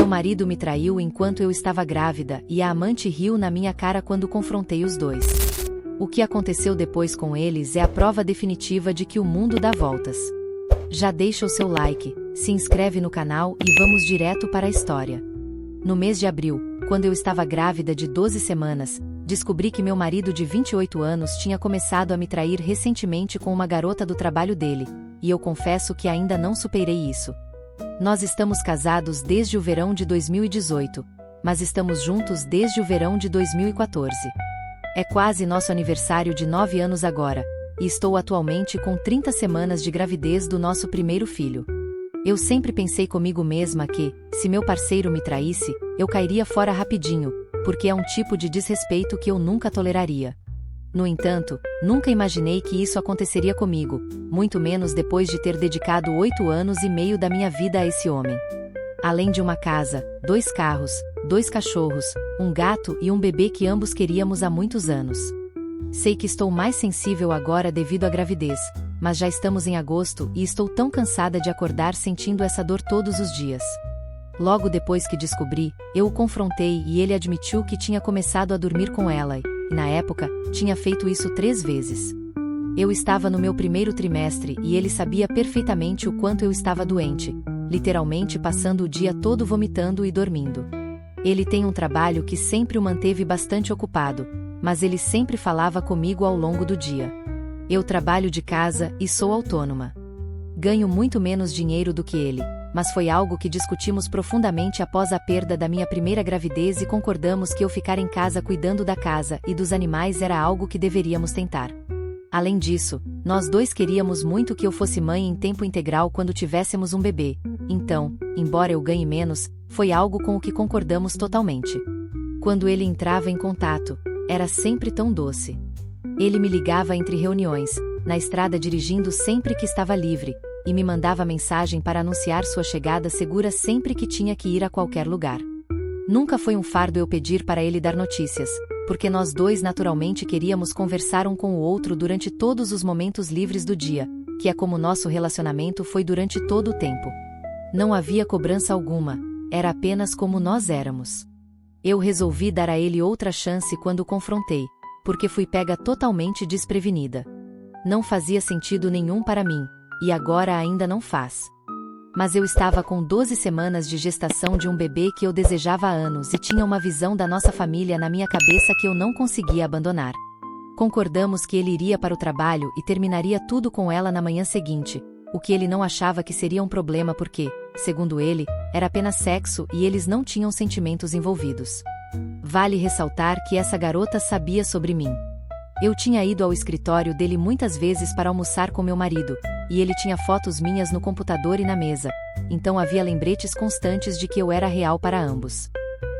marido me traiu enquanto eu estava grávida e a amante riu na minha cara quando confrontei os dois. O que aconteceu depois com eles é a prova definitiva de que o mundo dá voltas. Já deixa o seu like, se inscreve no canal e vamos direto para a história. No mês de abril, quando eu estava grávida de 12 semanas, descobri que meu marido de 28 anos tinha começado a me trair recentemente com uma garota do trabalho dele, e eu confesso que ainda não superei isso. Nós estamos casados desde o verão de 2018, mas estamos juntos desde o verão de 2014. É quase nosso aniversário de 9 anos agora, e estou atualmente com 30 semanas de gravidez do nosso primeiro filho. Eu sempre pensei comigo mesma que, se meu parceiro me traísse, eu cairia fora rapidinho, porque é um tipo de desrespeito que eu nunca toleraria. No entanto, nunca imaginei que isso aconteceria comigo, muito menos depois de ter dedicado 8 anos e meio da minha vida a esse homem. Além de uma casa, 2 carros, 2 cachorros, um gato e um bebê que ambos queríamos há muitos anos. Sei que estou mais sensível agora devido à gravidez, mas já estamos em agosto e estou tão cansada de acordar sentindo essa dor todos os dias. Logo depois que descobri, eu o confrontei e ele admitiu que tinha começado a dormir com ela e, na época, tinha feito isso 3 vezes. Eu estava no meu primeiro trimestre e ele sabia perfeitamente o quanto eu estava doente, literalmente passando o dia todo vomitando e dormindo. Ele tem um trabalho que sempre o manteve bastante ocupado, mas ele sempre falava comigo ao longo do dia. Eu trabalho de casa e sou autônoma. Ganho muito menos dinheiro do que ele, mas foi algo que discutimos profundamente após a perda da minha primeira gravidez e concordamos que eu ficar em casa cuidando da casa e dos animais era algo que deveríamos tentar. Além disso, nós dois queríamos muito que eu fosse mãe em tempo integral quando tivéssemos um bebê, então, embora eu ganhe menos, foi algo com o que concordamos totalmente. Quando ele entrava em contato, era sempre tão doce. Ele me ligava entre reuniões, na estrada dirigindo sempre que estava livre, e me mandava mensagem para anunciar sua chegada segura sempre que tinha que ir a qualquer lugar. Nunca foi um fardo eu pedir para ele dar notícias, porque nós dois naturalmente queríamos conversar um com o outro durante todos os momentos livres do dia, que é como nosso relacionamento foi durante todo o tempo. Não havia cobrança alguma, era apenas como nós éramos. Eu resolvi dar a ele outra chance quando o confrontei, porque fui pega totalmente desprevenida. Não fazia sentido nenhum para mim, e agora ainda não faz. Mas eu estava com 12 semanas de gestação de um bebê que eu desejava há anos e tinha uma visão da nossa família na minha cabeça que eu não conseguia abandonar. Concordamos que ele iria para o trabalho e terminaria tudo com ela na manhã seguinte, o que ele não achava que seria um problema porque, segundo ele, era apenas sexo e eles não tinham sentimentos envolvidos. Vale ressaltar que essa garota sabia sobre mim. Eu tinha ido ao escritório dele muitas vezes para almoçar com meu marido, e ele tinha fotos minhas no computador e na mesa, então havia lembretes constantes de que eu era real para ambos.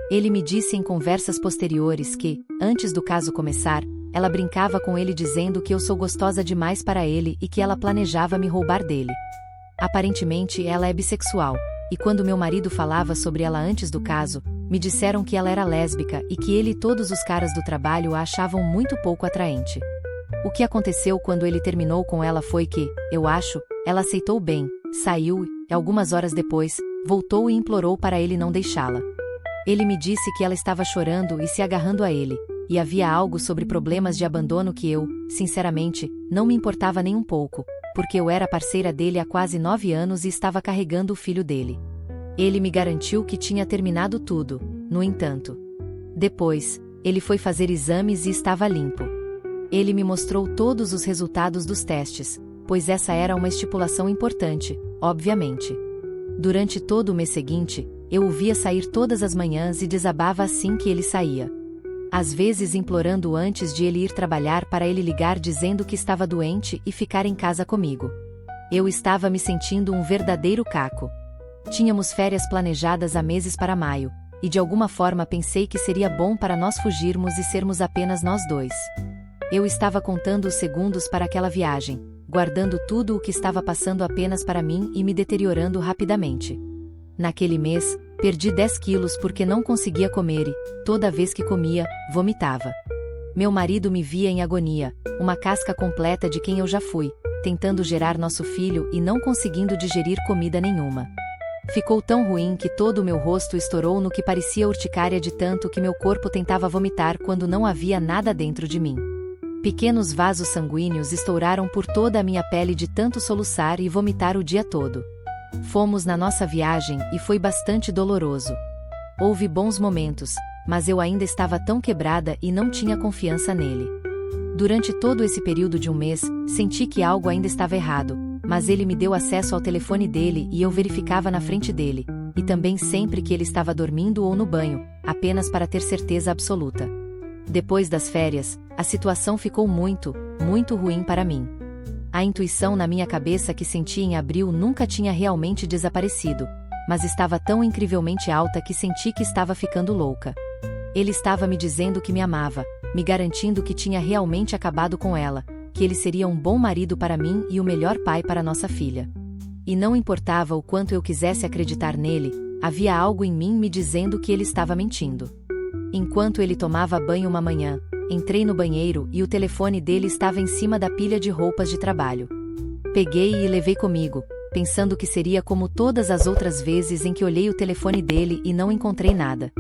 Ele me disse em conversas posteriores que, antes do caso começar, ela brincava com ele dizendo que eu sou gostosa demais para ele e que ela planejava me roubar dele. Aparentemente ela é bissexual, e quando meu marido falava sobre ela antes do caso, me disseram que ela era lésbica e que ele e todos os caras do trabalho a achavam muito pouco atraente. O que aconteceu quando ele terminou com ela foi que, eu acho, ela aceitou bem, saiu e, algumas horas depois, voltou e implorou para ele não deixá-la. Ele me disse que ela estava chorando e se agarrando a ele, e havia algo sobre problemas de abandono que eu, sinceramente, não me importava nem um pouco, porque eu era parceira dele há quase 9 anos e estava carregando o filho dele. Ele me garantiu que tinha terminado tudo, no entanto. Depois, ele foi fazer exames e estava limpo. Ele me mostrou todos os resultados dos testes, pois essa era uma estipulação importante, obviamente. Durante todo o mês seguinte, eu o via sair todas as manhãs e desabava assim que ele saía. Às vezes implorando antes de ele ir trabalhar para ele ligar dizendo que estava doente e ficar em casa comigo. Eu estava me sentindo um verdadeiro caco. Tínhamos férias planejadas há meses para maio, e de alguma forma pensei que seria bom para nós fugirmos e sermos apenas nós dois. Eu estava contando os segundos para aquela viagem, guardando tudo o que estava passando apenas para mim e me deteriorando rapidamente. Naquele mês, perdi 10 quilos porque não conseguia comer e, toda vez que comia, vomitava. Meu marido me via em agonia, uma casca completa de quem eu já fui, tentando gerar nosso filho e não conseguindo digerir comida nenhuma. Ficou tão ruim que todo o meu rosto estourou no que parecia urticária de tanto que meu corpo tentava vomitar quando não havia nada dentro de mim. Pequenos vasos sanguíneos estouraram por toda a minha pele de tanto soluçar e vomitar o dia todo. Fomos na nossa viagem e foi bastante doloroso. Houve bons momentos, mas eu ainda estava tão quebrada e não tinha confiança nele. Durante todo esse período de um mês, senti que algo ainda estava errado, mas ele me deu acesso ao telefone dele e eu verificava na frente dele, e também sempre que ele estava dormindo ou no banho, apenas para ter certeza absoluta. Depois das férias, a situação ficou muito, muito ruim para mim. A intuição na minha cabeça que senti em abril nunca tinha realmente desaparecido, mas estava tão incrivelmente alta que senti que estava ficando louca. Ele estava me dizendo que me amava, me garantindo que tinha realmente acabado com ela, que ele seria um bom marido para mim e o melhor pai para nossa filha. E não importava o quanto eu quisesse acreditar nele, havia algo em mim me dizendo que ele estava mentindo. Enquanto ele tomava banho uma manhã, entrei no banheiro e o telefone dele estava em cima da pilha de roupas de trabalho. Peguei e levei comigo, pensando que seria como todas as outras vezes em que olhei o telefone dele e não encontrei nada.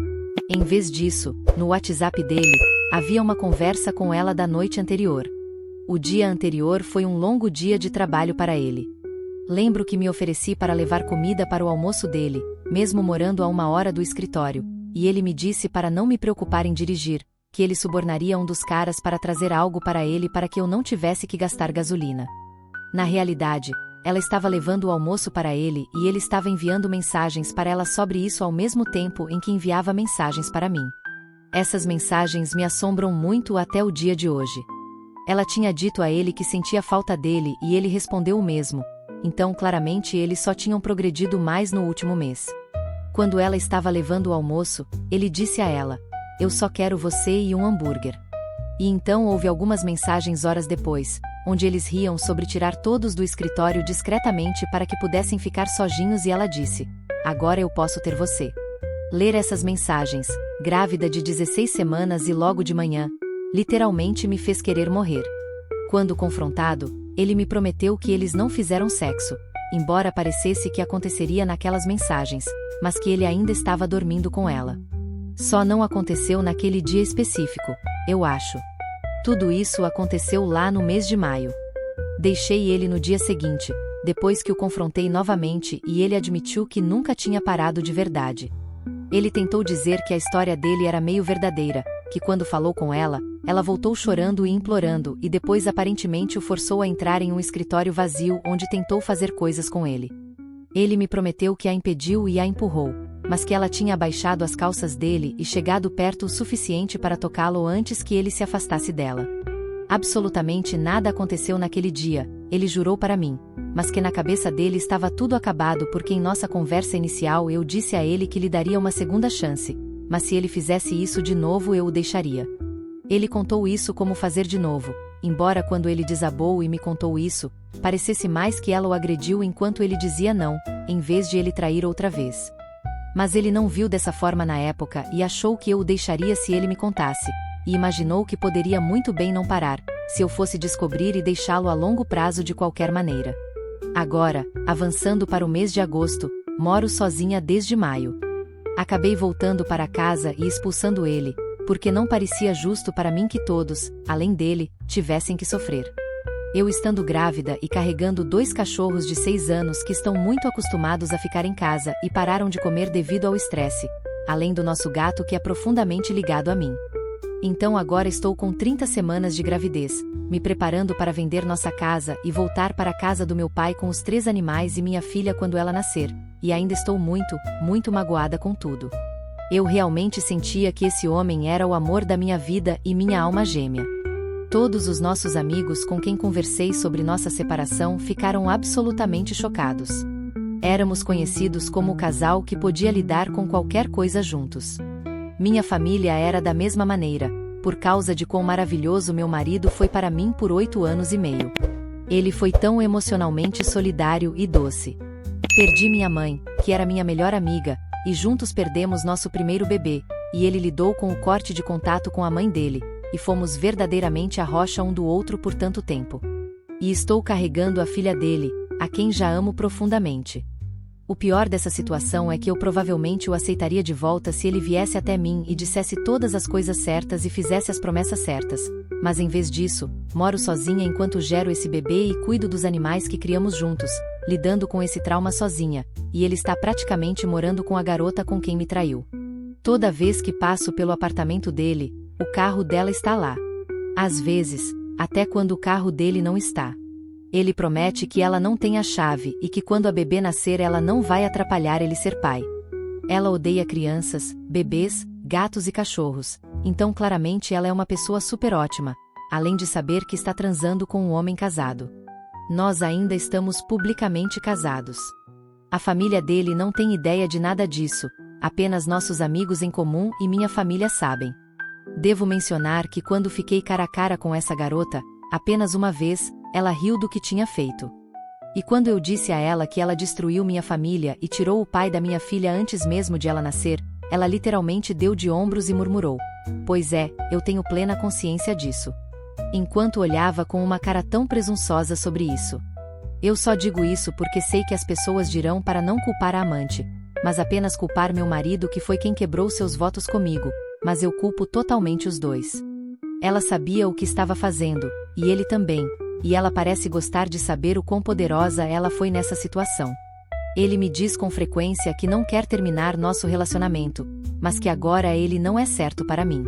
Em vez disso, no WhatsApp dele, havia uma conversa com ela da noite anterior. O dia anterior foi um longo dia de trabalho para ele. Lembro que me ofereci para levar comida para o almoço dele, mesmo morando a 1 hora do escritório, e ele me disse para não me preocupar em dirigir, que ele subornaria um dos caras para trazer algo para ele para que eu não tivesse que gastar gasolina. Na realidade, ela estava levando o almoço para ele e ele estava enviando mensagens para ela sobre isso ao mesmo tempo em que enviava mensagens para mim. Essas mensagens me assombram muito até o dia de hoje. Ela tinha dito a ele que sentia falta dele e ele respondeu o mesmo, então claramente eles só tinham progredido mais no último mês. Quando ela estava levando o almoço, ele disse a ela: "Eu só quero você e um hambúrguer." E então houve algumas mensagens horas depois, onde eles riam sobre tirar todos do escritório discretamente para que pudessem ficar sozinhos e ela disse: "Agora eu posso ter você." Ler essas mensagens, grávida de 16 semanas e logo de manhã, literalmente me fez querer morrer. Quando confrontado, ele me prometeu que eles não fizeram sexo, embora parecesse que aconteceria naquelas mensagens, mas que ele ainda estava dormindo com ela. Só não aconteceu naquele dia específico, eu acho. Tudo isso aconteceu lá no mês de maio. Deixei ele no dia seguinte, depois que o confrontei novamente e ele admitiu que nunca tinha parado de verdade. Ele tentou dizer que a história dele era meio verdadeira, que quando falou com ela, ela voltou chorando e implorando e depois aparentemente o forçou a entrar em um escritório vazio onde tentou fazer coisas com ele. Ele me prometeu que a impediu e a empurrou, mas que ela tinha abaixado as calças dele e chegado perto o suficiente para tocá-lo antes que ele se afastasse dela. Absolutamente nada aconteceu naquele dia, ele jurou para mim, mas que na cabeça dele estava tudo acabado porque em nossa conversa inicial eu disse a ele que lhe daria uma segunda chance, mas se ele fizesse isso de novo eu o deixaria. Ele contou isso como fazer de novo, embora quando ele desabou e me contou isso, parecesse mais que ela o agrediu enquanto ele dizia não, em vez de ele trair outra vez. Mas ele não viu dessa forma na época e achou que eu o deixaria se ele me contasse, e imaginou que poderia muito bem não parar, se eu fosse descobrir e deixá-lo a longo prazo de qualquer maneira. Agora, avançando para o mês de agosto, moro sozinha desde maio. Acabei voltando para casa e expulsando ele, porque não parecia justo para mim que todos, além dele, tivessem que sofrer. Eu estando grávida e carregando 2 cachorros de 6 anos que estão muito acostumados a ficar em casa e pararam de comer devido ao estresse, além do nosso gato que é profundamente ligado a mim. Então agora estou com 30 semanas de gravidez, me preparando para vender nossa casa e voltar para a casa do meu pai com os 3 animais e minha filha quando ela nascer, e ainda estou muito, muito magoada com tudo. Eu realmente sentia que esse homem era o amor da minha vida e minha alma gêmea. Todos os nossos amigos com quem conversei sobre nossa separação ficaram absolutamente chocados. Éramos conhecidos como o casal que podia lidar com qualquer coisa juntos. Minha família era da mesma maneira, por causa de quão maravilhoso meu marido foi para mim por 8 anos e meio. Ele foi tão emocionalmente solidário e doce. Perdi minha mãe, que era minha melhor amiga, e juntos perdemos nosso primeiro bebê, e ele lidou com o corte de contato com a mãe dele, e fomos verdadeiramente a rocha um do outro por tanto tempo. E estou carregando a filha dele, a quem já amo profundamente. O pior dessa situação é que eu provavelmente o aceitaria de volta se ele viesse até mim e dissesse todas as coisas certas e fizesse as promessas certas. Mas em vez disso, moro sozinha enquanto gero esse bebê e cuido dos animais que criamos juntos, lidando com esse trauma sozinha, e ele está praticamente morando com a garota com quem me traiu. Toda vez que passo pelo apartamento dele, o carro dela está lá. Às vezes, até quando o carro dele não está. Ele promete que ela não tem a chave e que quando a bebê nascer ela não vai atrapalhar ele ser pai. Ela odeia crianças, bebês, gatos e cachorros, então claramente ela é uma pessoa super ótima, além de saber que está transando com um homem casado. Nós ainda estamos publicamente casados. A família dele não tem ideia de nada disso, apenas nossos amigos em comum e minha família sabem. Devo mencionar que quando fiquei cara a cara com essa garota, apenas uma vez, ela riu do que tinha feito. E quando eu disse a ela que ela destruiu minha família e tirou o pai da minha filha antes mesmo de ela nascer, ela literalmente deu de ombros e murmurou: "Pois é, eu tenho plena consciência disso." Enquanto olhava com uma cara tão presunçosa sobre isso. Eu só digo isso porque sei que as pessoas dirão para não culpar a amante, mas apenas culpar meu marido que foi quem quebrou seus votos comigo, mas eu culpo totalmente os dois. Ela sabia o que estava fazendo, e ele também. E ela parece gostar de saber o quão poderosa ela foi nessa situação. Ele me diz com frequência que não quer terminar nosso relacionamento, mas que agora ele não é certo para mim.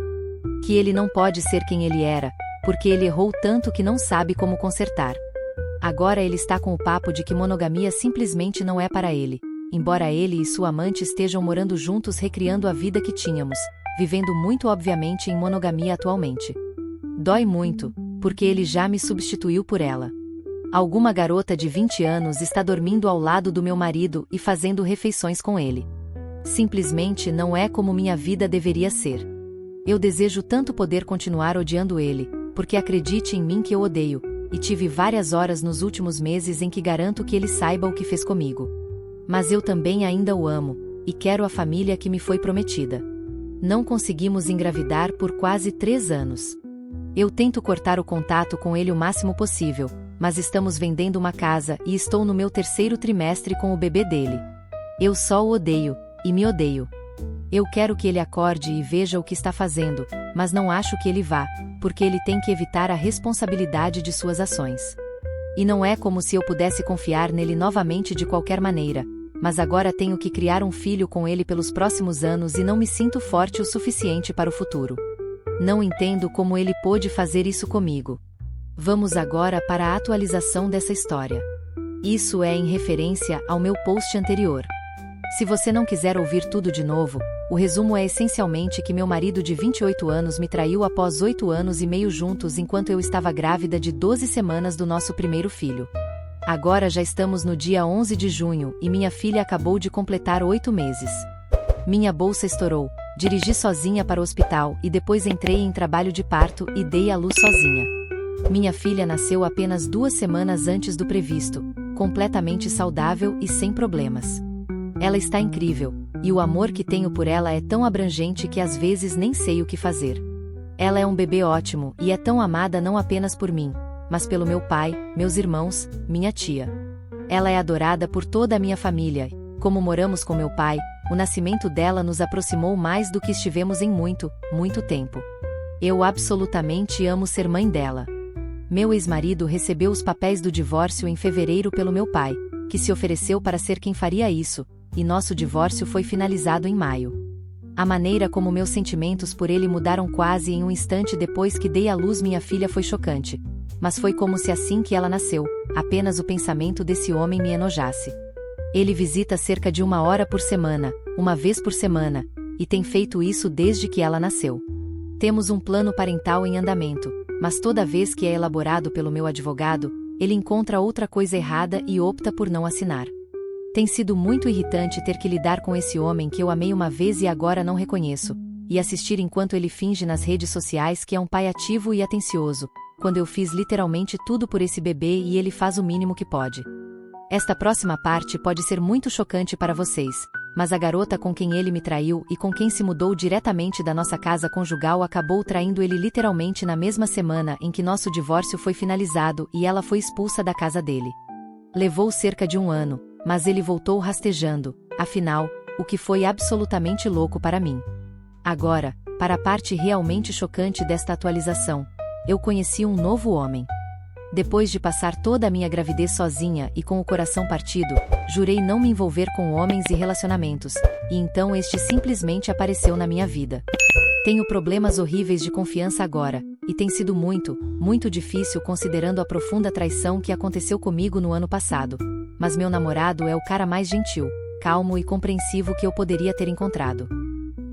Que ele não pode ser quem ele era, porque ele errou tanto que não sabe como consertar. Agora ele está com o papo de que monogamia simplesmente não é para ele, embora ele e sua amante estejam morando juntos recriando a vida que tínhamos, vivendo muito obviamente em monogamia atualmente. Dói muito, porque ele já me substituiu por ela. Alguma garota de 20 anos está dormindo ao lado do meu marido e fazendo refeições com ele. Simplesmente não é como minha vida deveria ser. Eu desejo tanto poder continuar odiando ele, porque acredite em mim que eu odeio, e tive várias horas nos últimos meses em que garanto que ele saiba o que fez comigo. Mas eu também ainda o amo, e quero a família que me foi prometida. Não conseguimos engravidar por quase 3 anos. Eu tento cortar o contato com ele o máximo possível, mas estamos vendendo uma casa e estou no meu 3º trimestre com o bebê dele. Eu só o odeio, e me odeio. Eu quero que ele acorde e veja o que está fazendo, mas não acho que ele vá, porque ele tem que evitar a responsabilidade de suas ações. E não é como se eu pudesse confiar nele novamente de qualquer maneira, mas agora tenho que criar um filho com ele pelos próximos anos e não me sinto forte o suficiente para o futuro. Não entendo como ele pôde fazer isso comigo. Vamos agora para a atualização dessa história. Isso é em referência ao meu post anterior. Se você não quiser ouvir tudo de novo, o resumo é essencialmente que meu marido de 28 anos me traiu após 8 anos e meio juntos enquanto eu estava grávida de 12 semanas do nosso primeiro filho. Agora já estamos no dia 11 de junho e minha filha acabou de completar 8 meses. Minha bolsa estourou, dirigi sozinha para o hospital e depois entrei em trabalho de parto e dei à luz sozinha. Minha filha nasceu apenas 2 semanas antes do previsto, completamente saudável e sem problemas. Ela está incrível, e o amor que tenho por ela é tão abrangente que às vezes nem sei o que fazer. Ela é um bebê ótimo e é tão amada não apenas por mim, mas pelo meu pai, meus irmãos, minha tia. Ela é adorada por toda a minha família. Como moramos com meu pai, o nascimento dela nos aproximou mais do que estivemos em muito, muito tempo. Eu absolutamente amo ser mãe dela. Meu ex-marido recebeu os papéis do divórcio em fevereiro pelo meu pai, que se ofereceu para ser quem faria isso, e nosso divórcio foi finalizado em maio. A maneira como meus sentimentos por ele mudaram quase em um instante depois que dei à luz minha filha foi chocante. Mas foi como se assim que ela nasceu, apenas o pensamento desse homem me enojasse. Ele visita cerca de 1 hora por semana, 1 vez por semana, e tem feito isso desde que ela nasceu. Temos um plano parental em andamento, mas toda vez que é elaborado pelo meu advogado, ele encontra outra coisa errada e opta por não assinar. Tem sido muito irritante ter que lidar com esse homem que eu amei uma vez e agora não reconheço, e assistir enquanto ele finge nas redes sociais que é um pai ativo e atencioso, quando eu fiz literalmente tudo por esse bebê e ele faz o mínimo que pode. Esta próxima parte pode ser muito chocante para vocês, mas a garota com quem ele me traiu e com quem se mudou diretamente da nossa casa conjugal acabou traindo ele literalmente na mesma semana em que nosso divórcio foi finalizado e ela foi expulsa da casa dele. Levou cerca de 1 ano, mas ele voltou rastejando, afinal, o que foi absolutamente louco para mim. Agora, para a parte realmente chocante desta atualização, eu conheci um novo homem. Depois de passar toda a minha gravidez sozinha e com o coração partido, jurei não me envolver com homens e relacionamentos, e então este simplesmente apareceu na minha vida. Tenho problemas horríveis de confiança agora, e tem sido muito, muito difícil considerando a profunda traição que aconteceu comigo no ano passado. Mas meu namorado é o cara mais gentil, calmo e compreensivo que eu poderia ter encontrado.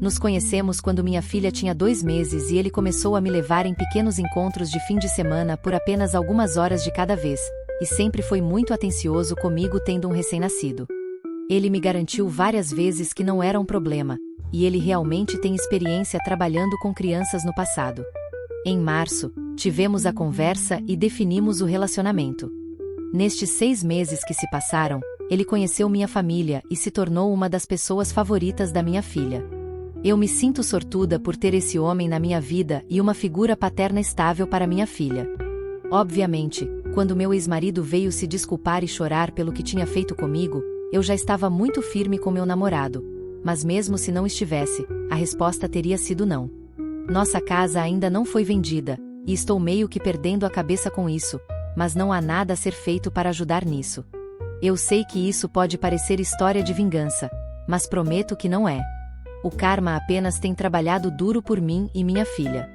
Nos conhecemos quando minha filha tinha 2 meses e ele começou a me levar em pequenos encontros de fim de semana por apenas algumas horas de cada vez, e sempre foi muito atencioso comigo tendo um recém-nascido. Ele me garantiu várias vezes que não era um problema, e ele realmente tem experiência trabalhando com crianças no passado. Em março, tivemos a conversa e definimos o relacionamento. Nestes 6 meses que se passaram, ele conheceu minha família e se tornou uma das pessoas favoritas da minha filha. Eu me sinto sortuda por ter esse homem na minha vida e uma figura paterna estável para minha filha. Obviamente, quando meu ex-marido veio se desculpar e chorar pelo que tinha feito comigo, eu já estava muito firme com meu namorado. Mas mesmo se não estivesse, a resposta teria sido não. Nossa casa ainda não foi vendida, e estou meio que perdendo a cabeça com isso, mas não há nada a ser feito para ajudar nisso. Eu sei que isso pode parecer história de vingança, mas prometo que não é. O karma apenas tem trabalhado duro por mim e minha filha.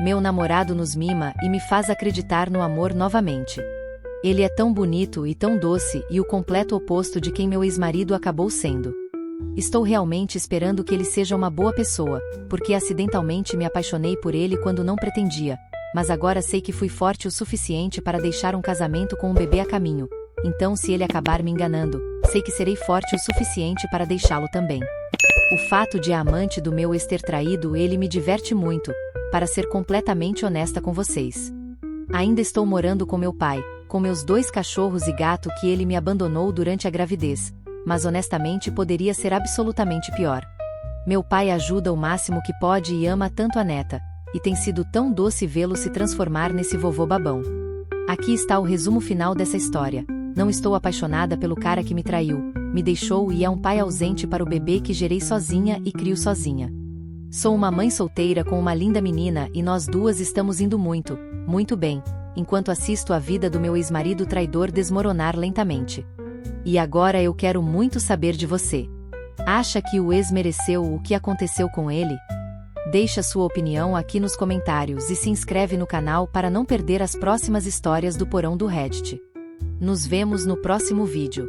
Meu namorado nos mima e me faz acreditar no amor novamente. Ele é tão bonito e tão doce e o completo oposto de quem meu ex-marido acabou sendo. Estou realmente esperando que ele seja uma boa pessoa, porque acidentalmente me apaixonei por ele quando não pretendia, mas agora sei que fui forte o suficiente para deixar um casamento com um bebê a caminho. Então, se ele acabar me enganando, sei que serei forte o suficiente para deixá-lo também. O fato de a amante do meu ex ter traído ele me diverte muito, para ser completamente honesta com vocês. Ainda estou morando com meu pai, com meus 2 cachorros e gato que ele me abandonou durante a gravidez, mas honestamente poderia ser absolutamente pior. Meu pai ajuda o máximo que pode e ama tanto a neta, e tem sido tão doce vê-lo se transformar nesse vovô babão. Aqui está o resumo final dessa história. Não estou apaixonada pelo cara que me traiu, me deixou e é um pai ausente para o bebê que gerei sozinha e crio sozinha. Sou uma mãe solteira com uma linda menina e nós duas estamos indo muito, muito bem, enquanto assisto a vida do meu ex-marido traidor desmoronar lentamente. E agora eu quero muito saber de você. Acha que o ex mereceu o que aconteceu com ele? Deixa sua opinião aqui nos comentários e se inscreve no canal para não perder as próximas histórias do porão do Reddit. Nos vemos no próximo vídeo.